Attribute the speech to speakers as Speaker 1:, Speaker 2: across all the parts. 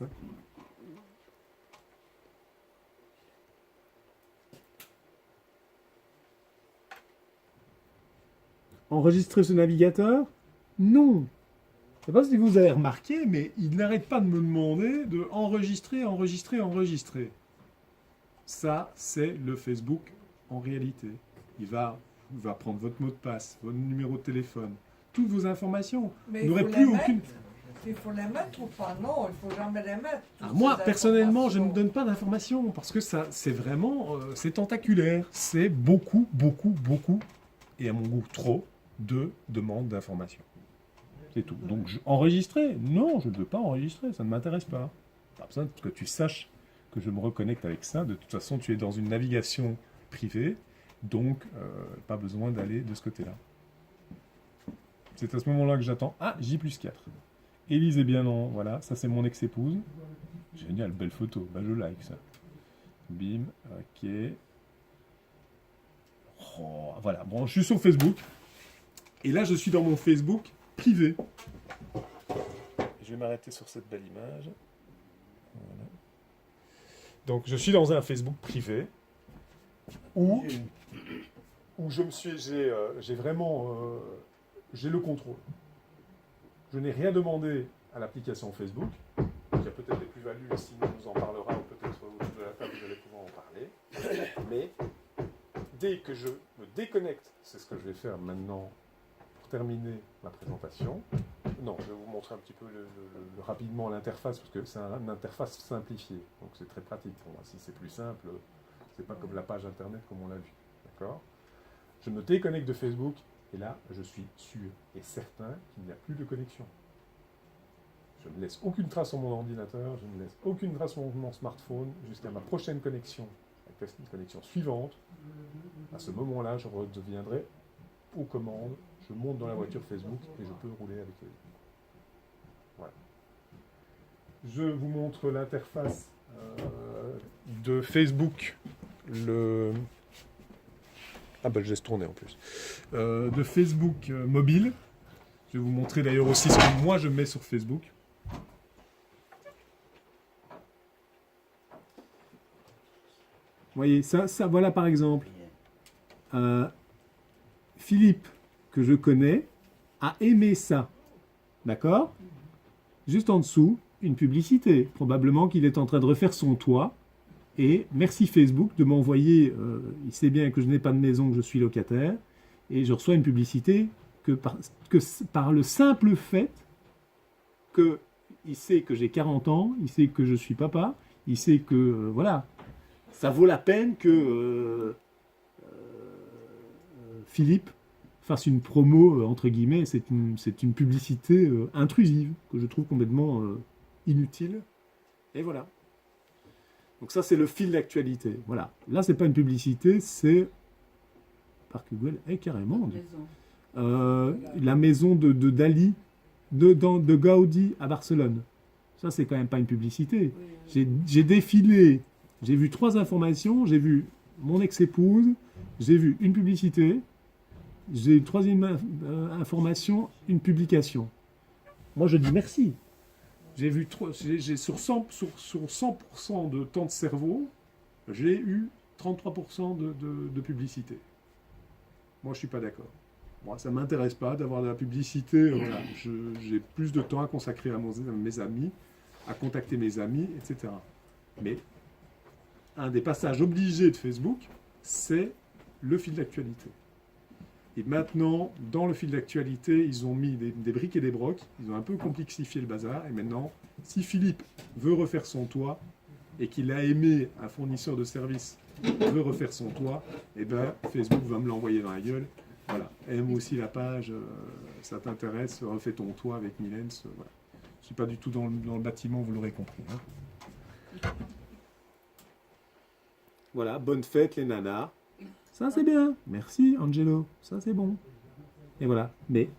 Speaker 1: ça. Enregistrer ce navigateur? Non. Je ne sais pas si vous avez remarqué, mais il n'arrête pas de me demander de enregistrer, enregistrer, enregistrer. Ça, c'est le Facebook en réalité. Il va prendre votre mot de passe, votre numéro de téléphone, toutes vos informations.
Speaker 2: Mais
Speaker 1: Vous n'aurez plus aucune...
Speaker 2: Il faut les mettre ou pas? Non, il ne faut jamais les mettre.
Speaker 1: Moi, personnellement, je ne donne pas d'informations parce que ça, c'est vraiment, c'est tentaculaire. C'est beaucoup, beaucoup, beaucoup, et à mon goût trop, de demandes d'informations. C'est tout. Donc, enregistrer? Non, je ne veux pas enregistrer, ça ne m'intéresse pas. Pas besoin que tu saches que je me reconnecte avec ça. De toute façon, tu es dans une navigation privée, donc pas besoin d'aller de ce côté-là. C'est à ce moment-là que j'attends. Ah, J+4. Élise est bien non, voilà, ça c'est mon ex-épouse. Génial, belle photo, bah je like ça. Bim, ok. Oh, voilà, bon, je suis sur Facebook. Et là, je suis dans mon Facebook privé. Je vais m'arrêter sur cette belle image. Voilà. Donc, je suis dans un Facebook privé où je me suis, j'ai vraiment, j'ai le contrôle. Je n'ai rien demandé à l'application Facebook. Il y a peut-être des plus-values, sinon on nous en parlera, ou peut-être autour de la table vous allez pouvoir en parler. Mais dès que je me déconnecte, c'est ce que je vais faire maintenant pour terminer ma présentation. Non, je vais vous montrer un petit peu rapidement l'interface, parce que c'est une interface simplifiée. Donc c'est très pratique pour moi. Si c'est plus simple, c'est pas comme la page internet comme on l'a vu. D'accord ? Je me déconnecte de Facebook. Et là, je suis sûr et certain qu'il n'y a plus de connexion. Je ne laisse aucune trace sur mon ordinateur, je ne laisse aucune trace sur mon smartphone jusqu'à ma prochaine connexion, la connexion suivante. À ce moment-là, je redeviendrai aux commandes, je monte dans la voiture Facebook et je peux rouler avec Facebook. Voilà. Je vous montre l'interface de Facebook, Ah ben je laisse tourner en plus. De Facebook mobile. Je vais vous montrer d'ailleurs aussi ce que moi je mets sur Facebook. Vous voyez, ça voilà par exemple. Philippe, que je connais, a aimé ça. D'accord? Juste en dessous, une publicité. Probablement qu'il est en train de refaire son toit. Et merci Facebook de m'envoyer, il sait bien que je n'ai pas de maison, que je suis locataire, et je reçois une publicité que par le simple fait qu'il sait que j'ai 40 ans, il sait que je suis papa, il sait que, voilà, ça vaut la peine que Philippe fasse une promo, entre guillemets, c'est une publicité intrusive, que je trouve complètement inutile, et voilà. Donc ça, c'est le fil d'actualité. Voilà. Là, c'est pas une publicité, c'est par Google. Carrément. La maison de Dali, de Gaudi à Barcelone. Ça, c'est quand même pas une publicité. J'ai défilé, j'ai vu 3 informations, j'ai vu mon ex-épouse, j'ai vu une publicité, j'ai une 3e information, une publication. Moi, je dis merci. J'ai sur 100% de temps de cerveau, j'ai eu 33% de publicité. Moi, je suis pas d'accord. Moi, ça m'intéresse pas d'avoir de la publicité. Voilà. J'ai plus de temps à consacrer à mes amis, à contacter mes amis, etc. Mais un des passages obligés de Facebook, c'est le fil d'actualité. Et maintenant, dans le fil d'actualité, ils ont mis des briques et des brocs. Ils ont un peu complexifié le bazar. Et maintenant, si Philippe veut refaire son toit et qu'il a aimé un fournisseur de services veut refaire son toit, eh ben, Facebook va me l'envoyer dans la gueule. Voilà. Aime aussi la page, ça t'intéresse, refais ton toit avec Milens. Voilà. Je ne suis pas du tout dans le bâtiment, vous l'aurez compris. Hein. Voilà, bonne fête les nanas. Ça c'est bien, merci Angelo, ça c'est bon. Et voilà, mais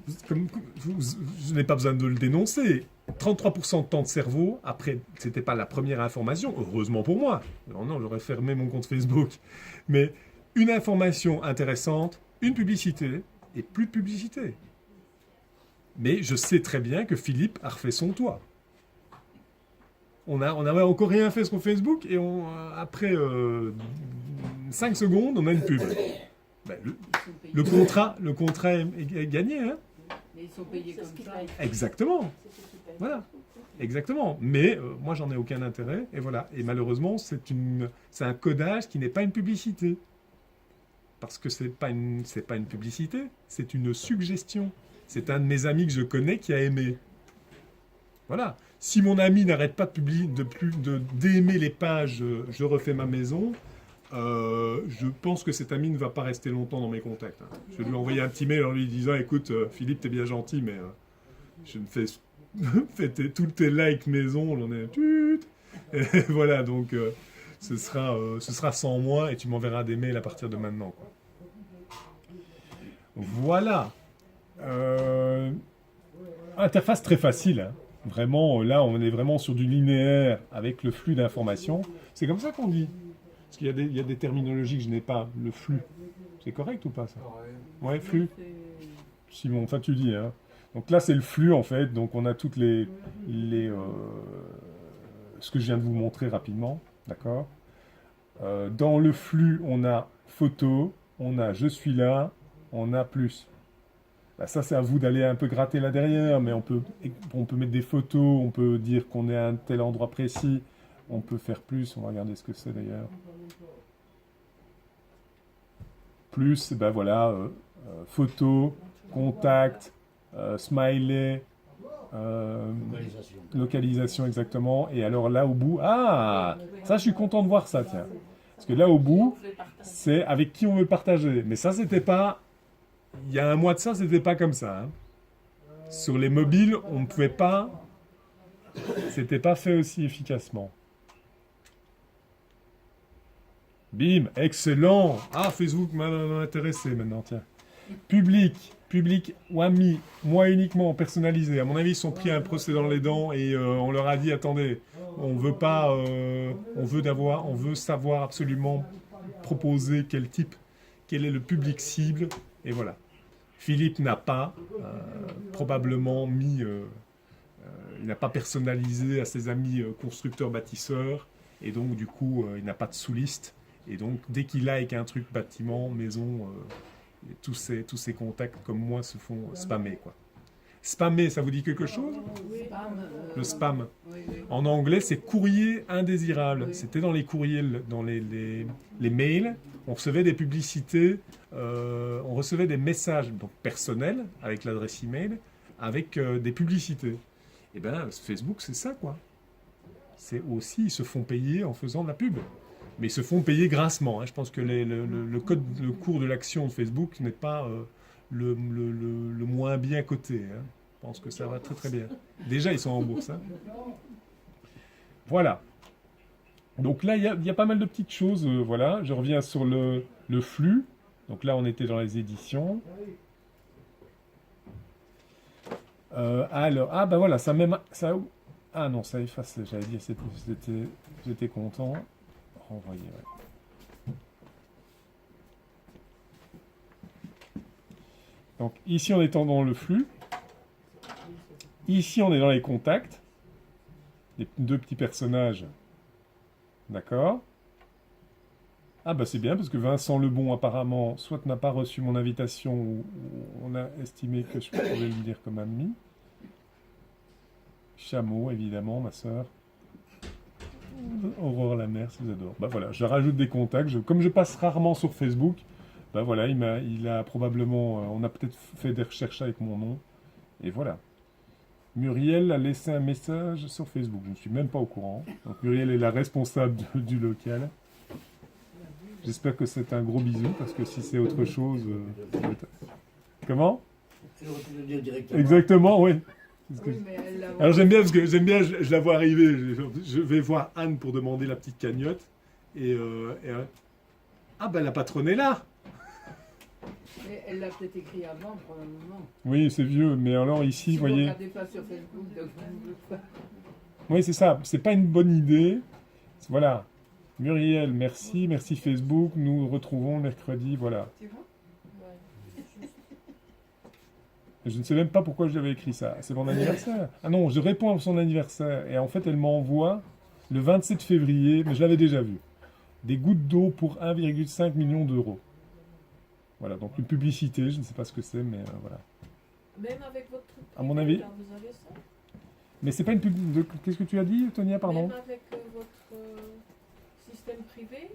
Speaker 1: je n'ai pas besoin de le dénoncer. 33% de temps de cerveau, après, c'était pas la première information, heureusement pour moi. Non, j'aurais fermé mon compte Facebook. Mais une information intéressante, une publicité, et plus de publicité. Mais je sais très bien que Philippe a refait son toit. on n'avait encore rien fait sur Facebook et après 5 secondes, on a une pub. Ben, le contrat est gagné, hein.
Speaker 3: Mais ils sont payés comme ça.
Speaker 1: Exactement. Voilà. Exactement. Mais moi, j'en ai aucun intérêt. Et voilà. Et malheureusement, c'est un codage qui n'est pas une publicité. Parce que c'est pas une publicité, c'est une suggestion. C'est un de mes amis que je connais qui a aimé. Voilà. Si mon ami n'arrête pas d'aimer les pages Je refais ma maison, je pense que cet ami ne va pas rester longtemps dans mes contacts. Hein. Je vais lui envoyer un petit mail en lui disant écoute, Philippe, t'es bien gentil, mais je me fais tous tes likes maison, on en est et voilà, donc ce sera sans moi et tu m'enverras des mails à partir de maintenant, quoi. Voilà. Interface très facile, hein. Vraiment, là, on est vraiment sur du linéaire avec le flux d'informations. C'est comme ça qu'on dit. Parce qu'il y a des terminologies que je n'ai pas. Le flux. C'est correct ou pas, ça? Ouais, flux. Simon, enfin, tu dis, hein. Donc là, c'est le flux, en fait. Donc, on a toutes ce que je viens de vous montrer rapidement. D'accord? Dans le flux, on a photo, on a je suis là, on a plus. Bah, ça, c'est à vous d'aller un peu gratter là derrière, mais on peut mettre des photos, on peut dire qu'on est à un tel endroit précis, on peut faire plus, on va regarder ce que c'est d'ailleurs. Plus, ben voilà, photo, contact, smiley, localisation exactement, et alors là au bout, ça je suis content de voir ça, tiens. Parce que là au bout, c'est avec qui on veut le partager, mais ça c'était pas... Il y a un mois de ça, c'était pas comme ça. Hein. Sur les mobiles, on ne pouvait pas... C'était pas fait aussi efficacement. Bim, excellent. Ah, Facebook m'a intéressé maintenant, tiens. Public ou amis, moi uniquement, personnalisé. À mon avis, ils sont pris un procès dans les dents et on leur a dit, attendez, on veut pas... on veut savoir absolument proposer quel est le public cible. Et voilà. Philippe n'a pas probablement mis... il n'a pas personnalisé à ses amis constructeurs bâtisseurs. Et donc, du coup, il n'a pas de sous-liste. Et donc, dès qu'il like un truc bâtiment, maison, tous ces contacts comme moi se font spammer, quoi. Spammer, ça vous dit quelque chose? Le spam. En anglais, c'est courrier indésirable. C'était dans les courriers, dans les mails. On recevait des publicités, on recevait des messages donc, personnels avec l'adresse email, avec des publicités. Et bien, Facebook, c'est ça, quoi. C'est aussi, ils se font payer en faisant de la pub. Mais ils se font payer grassement. Hein. Je pense que le cours de l'action de Facebook n'est pas le moins bien coté. Hein. Je pense que ça va très très bien. Déjà, ils sont en bourse. Hein. Voilà. Donc là, il y a pas mal de petites choses. Voilà. Je reviens sur le flux. Donc là, on était dans les éditions. Alors, ben voilà, ça même... Ça, ah non, ça efface. J'allais dire, j'étais content. Renvoyer, ouais. Donc ici, on est dans le flux. Ici, on est dans les contacts. Les deux petits personnages. D'accord. Ah bah c'est bien, parce que Vincent Lebon, apparemment, soit n'a pas reçu mon invitation, ou on a estimé que je pouvais le dire comme ami. Chameau, évidemment, ma sœur. Aurore la mère, ça vous adore. Bah voilà, je rajoute des contacts. Comme je passe rarement sur Facebook, bah voilà, il a probablement... on a peut-être fait des recherches avec mon nom. Et voilà. Muriel a laissé un message sur Facebook. Je ne suis même pas au courant. Donc Muriel est la responsable du local. J'espère que c'est un gros bisou, parce que si c'est autre chose... Comment? Exactement, oui. Alors j'aime bien, parce que je la vois arriver. Je vais voir Anne pour demander la petite cagnotte. Ah ben la patronne est là.
Speaker 3: Mais elle l'a peut-être écrit avant, probablement.
Speaker 1: Oui, c'est vieux, mais alors ici, vous voyez...
Speaker 3: Si vous regardez pas sur Facebook, donc vous...
Speaker 1: Oui, c'est ça. C'est pas une bonne idée. Voilà. Muriel, merci. Merci Facebook. Nous retrouvons mercredi. Voilà. Je ne sais même pas pourquoi j'avais écrit ça. C'est mon anniversaire. Ah non, je réponds à son anniversaire. Et en fait, elle m'envoie Le 27 février, mais je l'avais déjà vu. Des gouttes d'eau pour 1,5 million d'euros. Voilà, donc une publicité, je ne sais pas ce que c'est, mais voilà.
Speaker 3: Même avec votre truc
Speaker 1: À mon
Speaker 3: privé,
Speaker 1: avis.
Speaker 3: là, vous avez ça?
Speaker 1: Mais c'est pas une pub... Qu'est-ce que tu as dit, Tonia, pardon?
Speaker 3: Même avec votre système privé?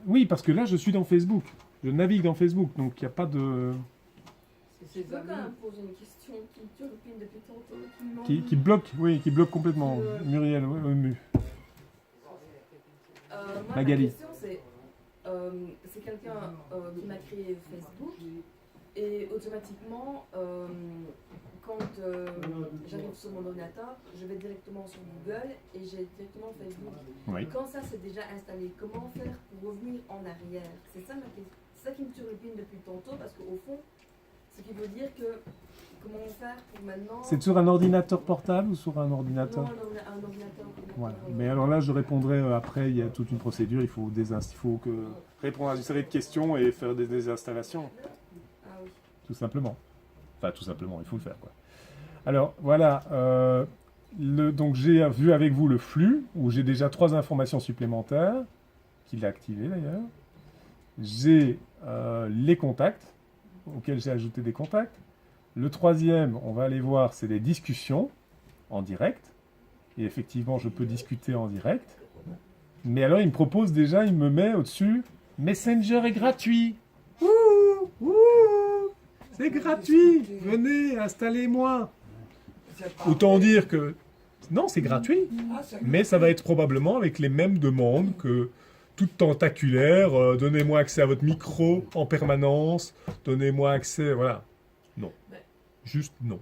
Speaker 1: Oui, parce que là, je suis dans Facebook. Je navigue dans Facebook, donc il n'y a pas de...
Speaker 3: C'est
Speaker 4: Je
Speaker 3: ses
Speaker 4: peux quand même
Speaker 3: amis.
Speaker 4: poser une question qui turlupine depuis tantôt.
Speaker 1: Qui bloque, oui, qui bloque complètement.
Speaker 4: Ouais.
Speaker 1: Muriel, oui.
Speaker 4: Moi,
Speaker 1: Magali.
Speaker 4: ma question, c'est quelqu'un qui m'a créé Facebook et automatiquement, quand j'arrive sur mon ordinateur, je vais directement sur Google et j'ai directement Facebook.
Speaker 1: Oui.
Speaker 4: Quand ça c'est déjà installé, comment faire pour revenir en arrière? C'est ça ma question. C'est ça qui me turlupine depuis tantôt parce qu'au fond, ce qui veut dire que comment faire pour maintenant.
Speaker 1: C'est sur un ordinateur portable ou sur un ordinateur?
Speaker 4: Non, un ordinateur.
Speaker 1: Voilà. Mais alors là, je répondrai après, il y a toute une procédure, il faut répondre à une série de questions et faire des désinstallations,
Speaker 4: Ah oui.
Speaker 1: tout simplement. Enfin, tout simplement, il faut le faire, quoi. Alors, voilà, donc j'ai vu avec vous le flux, où j'ai déjà 3 informations supplémentaires, qu'il a activé d'ailleurs. J'ai les contacts, auxquels j'ai ajouté des contacts. Le troisième, on va aller voir, c'est les discussions en direct. Et effectivement, je peux discuter en direct. Mais alors, il me propose déjà, il me met au-dessus, Messenger est gratuit. Ouh, c'est gratuit. Venez, installez-moi.
Speaker 2: C'est pas
Speaker 1: Autant
Speaker 2: vrai.
Speaker 1: dire que non, c'est gratuit.
Speaker 2: Ah, c'est
Speaker 1: Mais ça va être probablement avec les mêmes demandes que toutes tentaculaires. Donnez-moi accès à votre micro en permanence. Donnez-moi accès, voilà. Non.
Speaker 3: Mais-
Speaker 1: Juste non.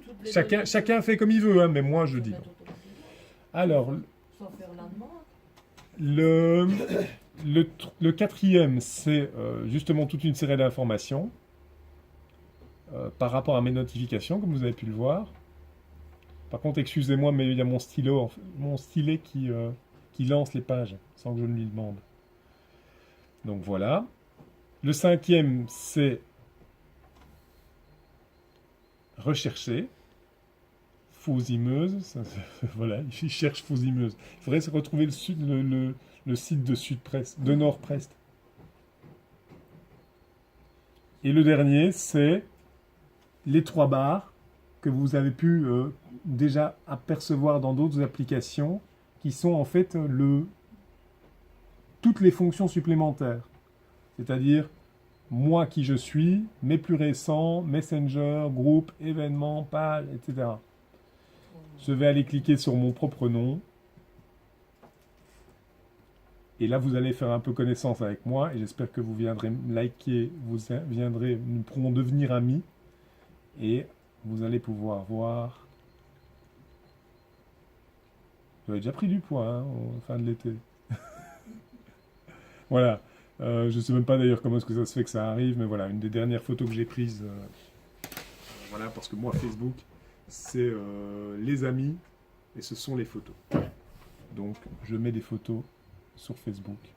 Speaker 3: Toutes les
Speaker 1: Chacun,
Speaker 3: données
Speaker 1: chacun fait comme il veut, hein, mais moi je
Speaker 3: se
Speaker 1: dis
Speaker 3: mettent
Speaker 1: non.
Speaker 3: automatiquement.
Speaker 1: Alors,
Speaker 3: Sans faire la demande.
Speaker 1: le quatrième, c'est justement toute une série d'informations par rapport à mes notifications, comme vous avez pu le voir. Par contre, excusez-moi, mais il y a mon stylet qui lance les pages sans que je ne lui demande. Donc voilà. Le cinquième, c'est rechercher. Fausimeuse. Voilà, il cherche Fausimeuse. Il faudrait se retrouver le site de Sud-Prest, de Nord-Prest. Et le dernier, c'est les 3 barres que vous avez pu déjà apercevoir dans d'autres applications, qui sont en fait toutes les fonctions supplémentaires. C'est-à-dire, moi qui je suis, mes plus récents, Messenger, groupe, événements, page, etc. Je vais aller cliquer sur mon propre nom. Et là, vous allez faire un peu connaissance avec moi. Et j'espère que vous viendrez me liker, nous pourrons devenir amis. Et vous allez pouvoir voir. J'avais déjà pris du poids hein, en fin de l'été. Voilà. Je ne sais même pas d'ailleurs comment est-ce que ça se fait que ça arrive. Mais voilà, une des dernières photos que j'ai prises. Voilà, parce que moi, Facebook, c'est les amis et ce sont les photos. Donc, je mets des photos sur Facebook.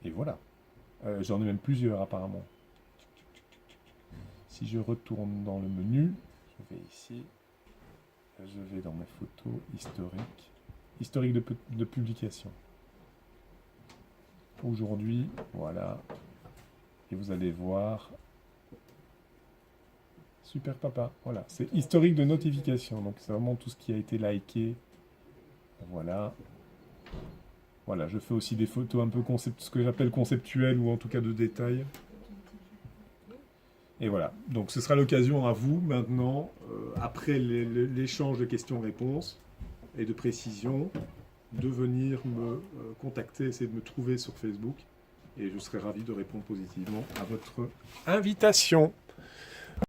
Speaker 1: Et voilà. J'en ai même plusieurs apparemment. Si je retourne dans le menu, je vais ici. Je vais dans mes photos historiques. Historique de publication. Aujourd'hui, voilà. Et vous allez voir. Super papa, voilà, c'est historique de notification, donc c'est vraiment tout ce qui a été liké. Voilà. Voilà, je fais aussi des photos un peu ce que j'appelle conceptuelles ou en tout cas de détails. Et voilà, donc ce sera l'occasion à vous maintenant, après l'échange de questions-réponses et de précisions, de venir me contacter, essayer de me trouver sur Facebook et je serai ravi de répondre positivement à votre invitation.